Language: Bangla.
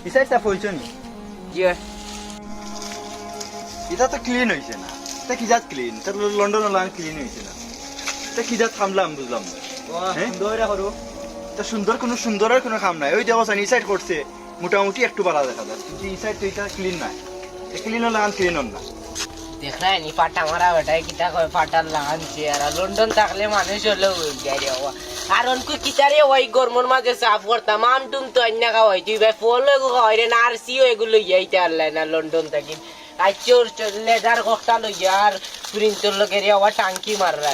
ইসাইডটা পয়ছো নি ইয়ে এটা তো ক্লিন হয়েছে না। এটা কি জাত ক্লিন? এটা লন্ডন লাইন ক্লিন হয়েছে না। এটা কি জাত থামলাম বুঝলাম না। দৌড়া করো এটা সুন্দর কোনো সুন্দরের কোনো কাম নাই। ওই দেখো এই সাইড করছে মোটামুটি একটু বাড়া দেখা যায়, কিন্তু এই সাইড তো এটা ক্লিন নাই। ক্লিন হলে ক্লিন হন না। দেখ না নি পাটা মারা বেটাই কিটা কয় পাটার লাগানছে আর লন্ডন থাকলে মানুষ হলো গাড়ি হওয়া আর অনকু কিটারে ওই গরমর মাঝে সাফ করতাম আমটুম তো অন্য খাওয়াই তুই ভাই ফল খাওয়াই রে না আর সিও এগুলো ইয়েইতে আনলাই না লন্ডন থাকি আর চোর লেদার ককটা লইয়া আর প্রিন্টর লোকের টাঙ্কি মাররা